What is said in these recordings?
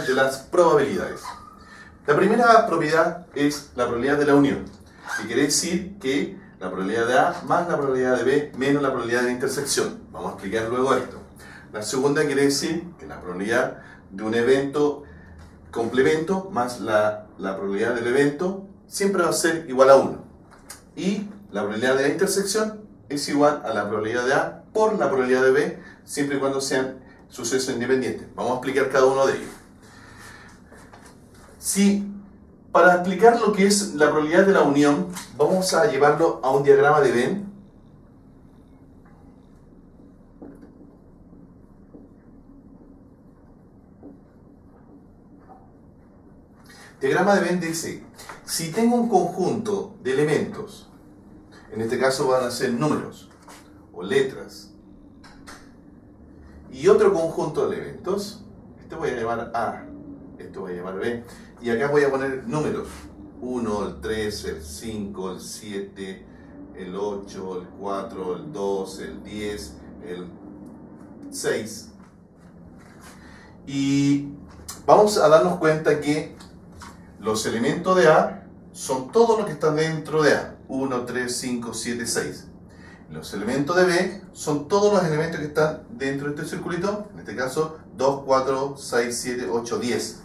de las probabilidades. La primera propiedad es la probabilidad de la unión, que quiere decir que la probabilidad de A más la probabilidad de B menos la probabilidad de intersección. Vamos a explicar luego esto. La segunda quiere decir que la probabilidad de un evento complemento más la probabilidad del evento siempre va a ser igual a 1. Y la probabilidad de la intersección es igual a la probabilidad de A por la probabilidad de B, siempre y cuando sean sucesos independientes. Vamos a explicar cada uno de ellos. Para explicar lo que es la probabilidad de la unión, vamos a llevarlo a un diagrama de Venn. Diagrama de Venn dice, si tengo un conjunto de elementos, en este caso van a ser números o letras, y otro conjunto de elementos, este voy a llamar A, esto voy a llamar B, y acá voy a poner números, 1, el 3, el 5, el 7, el 8, el 4, el 2, el 10, el 6, y vamos a darnos cuenta que los elementos de A son todos los que están dentro de A. 1, 3, 5, 7, 6. Los elementos de B son todos los elementos que están dentro de este circulito. En este caso, 2, 4, 6, 7, 8, 10.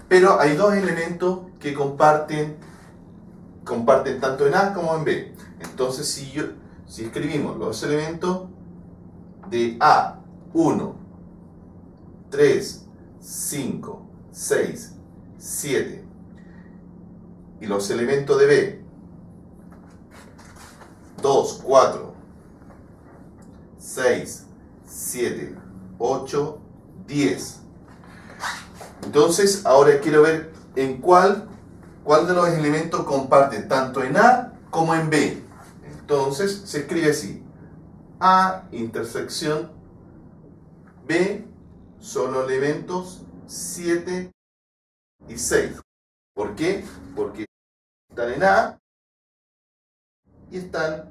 Pero hay dos elementos que comparten tanto en A como en B. Entonces, si escribimos los elementos de A, 1, 3, 5, 6, 7, y los elementos de B, 2, 4, 6, 7, 8, 10. Entonces, ahora quiero ver en cuál de los elementos comparten tanto en A como en B. Entonces, se escribe así. A intersección B son los elementos 7 y 6. ¿Por qué? Porque están en A y están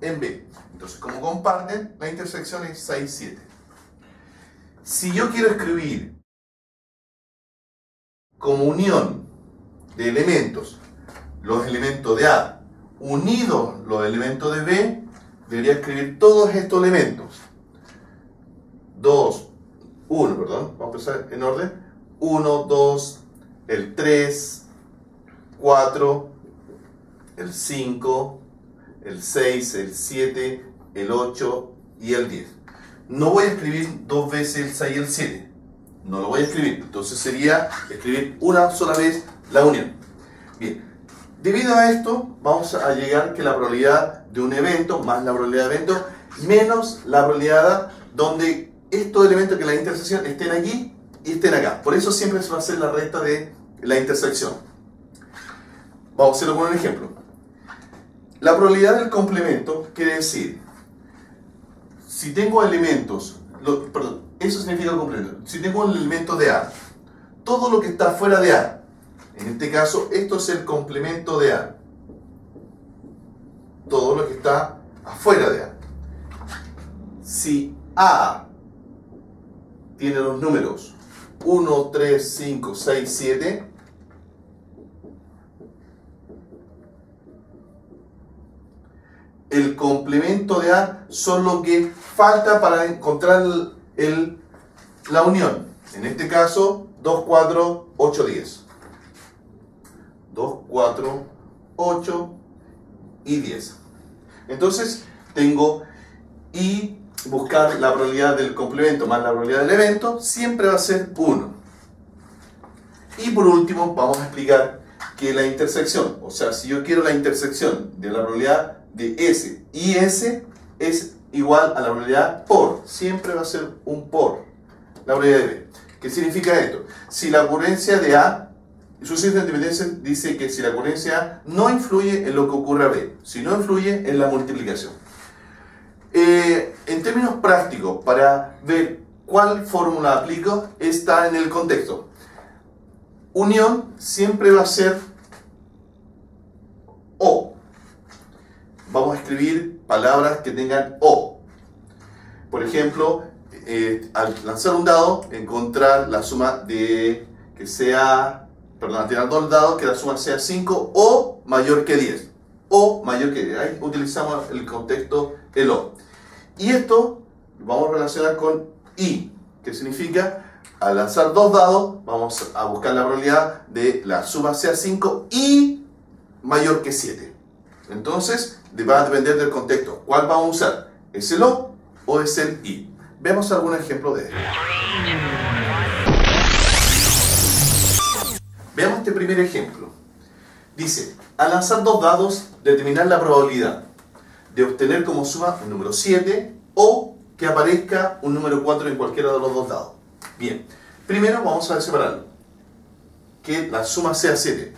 en B. Entonces, como comparten, la intersección es 6, 7. Si yo quiero escribir como unión de elementos, los elementos de A unidos los elementos de B, debería escribir todos estos elementos. 1, vamos a empezar en orden. 1, 2, el 3, 4, el 5, el 6, el 7, el 8 y el 10. No voy a escribir dos veces el 6 y el 7. No lo voy a escribir. Entonces sería escribir una sola vez la unión. Bien. Debido a esto, vamos a llegar que la probabilidad de un evento más la probabilidad de evento menos la probabilidad donde estos elementos que la intersección estén aquí y estén acá. Por eso siempre se va a hacer la recta de la intersección. Vamos a hacerlo con un ejemplo. La probabilidad del complemento quiere decir, si tengo elementos, eso significa el complemento. Si tengo un elemento de A, todo lo que está fuera de A, en este caso, esto es el complemento de A. Todo lo que está afuera de A. Si A tiene los números 1, 3, 5, 6, 7, el complemento de A son lo que falta para encontrar la unión. En este caso, 2, 4, 8, 10. 2, 4, 8 y 10. Entonces, tengo y buscar la probabilidad del complemento más la probabilidad del evento, siempre va a ser 1. Y por último, vamos a explicar que la intersección, o sea, si yo quiero la intersección de la probabilidad de S y S es igual a la probabilidad por, siempre va a ser un por la probabilidad de B. ¿Qué significa esto? Si la ocurrencia de A, suceso de independencia dice que si la ocurrencia A no influye en lo que ocurre a B, si no influye en la multiplicación. En términos prácticos, para ver cuál fórmula aplico, está en el contexto. Unión siempre va a ser O. Vamos a escribir palabras que tengan O. Por ejemplo, al lanzar un dado, encontrar la suma de que sea, perdón, al tirar dos dados, que la suma sea 5 o mayor que 10. O mayor que 10. Ahí utilizamos el contexto el o. Y esto lo vamos a relacionar con y, que significa, al lanzar dos dados, vamos a buscar la probabilidad de la suma sea 5 y mayor que 7. Entonces, va a depender del contexto. ¿Cuál vamos a usar? ¿Es el o es el y? Veamos algún ejemplo de esto. Veamos este primer ejemplo. Dice, al lanzar dos dados, determinar la probabilidad de obtener como suma un número 7 o que aparezca un número 4 en cualquiera de los dos dados. Bien, primero vamos a separarlo. Que la suma sea 7.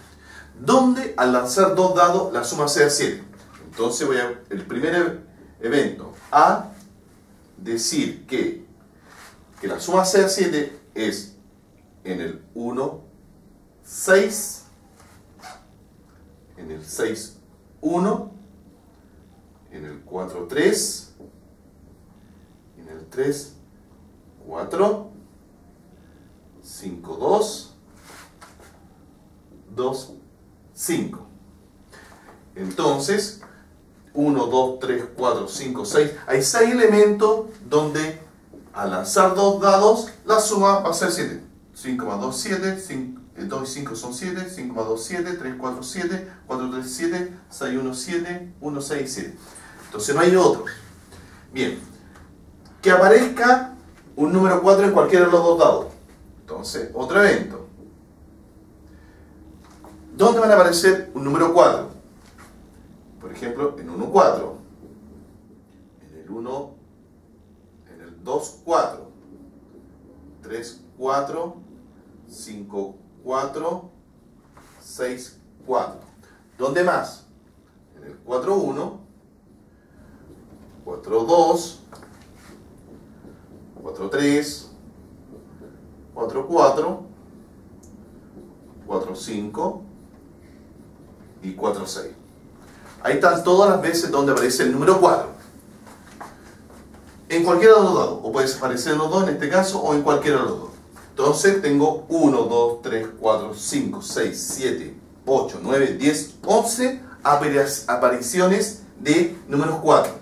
¿Dónde al lanzar dos dados la suma sea 7? Entonces voy a el primer evento a decir que la suma sea 7 es en el 1, 6, en el 6, 1, en el 4, 3, en el 3, 4, 5, 2, 2, 5. Entonces, 1, 2, 3, 4, 5, 6. Hay 6 elementos donde al lanzar dos dados, la suma va a ser 7. 5 más 2, 7. 2 y 5 son 7. 5 más 2, 7. 3, 4, 7. 4, 3, 7. 6, 1, 7. 1, 6, 7. Entonces no hay otros. Bien. Que aparezca un número 4 en cualquiera de los dos dados. Entonces, otro evento. ¿Dónde van a aparecer un número 4? Por ejemplo, en 1, 4. En el 1, en el 2, 4. 3, 4. 5, 4. 6, 4. ¿Dónde más? En el 4, 1. 4, 2. 4, 3. 4, 4. 4, 5. Y 4, 6. Ahí están todas las veces donde aparece el número 4. En cualquiera de los dados. O puede aparecer en los dos en este caso, o en cualquiera de los dos. Entonces tengo 1, 2, 3, 4, 5, 6, 7, 8, 9, 10, 11 apariciones de números 4.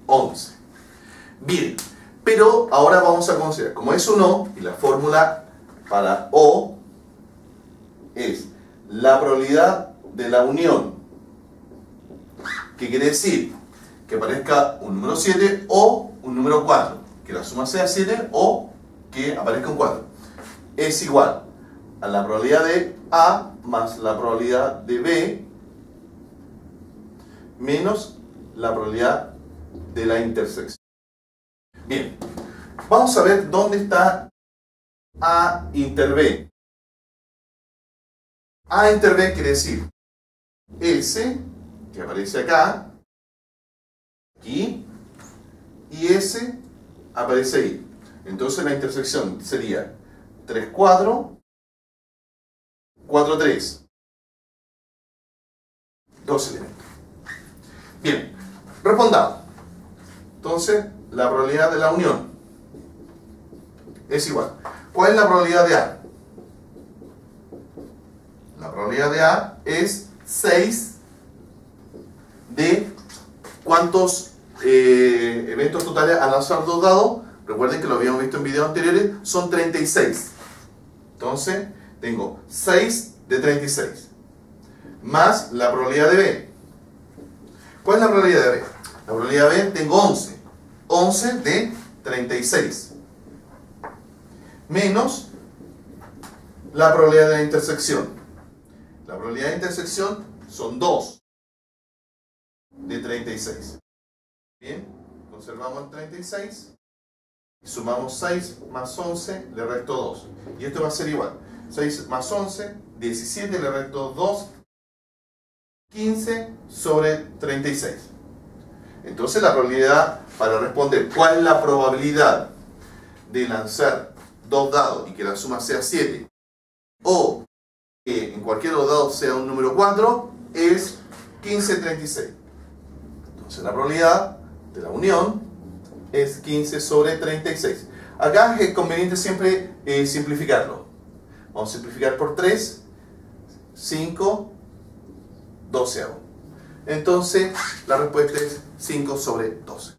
11. Bien. Pero ahora vamos a considerar, como es un o, y la fórmula para o es la probabilidad de la unión, que quiere decir que aparezca un número 7 o un número 4, que la suma sea 7 o que aparezca un 4, es igual a la probabilidad de A más la probabilidad de B menos la probabilidad de la intersección. Bien, vamos a ver dónde está A inter B. A inter B quiere decir S, que aparece acá, aquí, y S aparece ahí. Entonces la intersección sería 3, 4, 4, 3. Dos elementos. Bien, respondamos. Entonces, la probabilidad de la unión es igual. ¿Cuál es la probabilidad de A? La probabilidad de A es 6 de ¿cuántos eventos totales al lanzar dos dados? Recuerden que lo habíamos visto en videos anteriores, son 36. Entonces, tengo 6 de 36. Más la probabilidad de B. ¿Cuál es la probabilidad de B? La probabilidad de B tengo 11. 11 de 36. Menos la probabilidad de la intersección. La probabilidad de intersección son 2 de 36. Bien, conservamos el 36. Y sumamos 6 más 11, le resto 2. Y esto va a ser igual. 6 más 11, 17, le resto 2, 15 sobre 36. Entonces la probabilidad, para responder cuál es la probabilidad de lanzar dos dados y que la suma sea 7, o que en cualquiera de los dados sea un número 4, es 15/36. Entonces la probabilidad de la unión es 15 sobre 36. Acá es conveniente siempre simplificarlo. Vamos a simplificar por 3, 5, 12. Entonces, la respuesta es 5 sobre 12.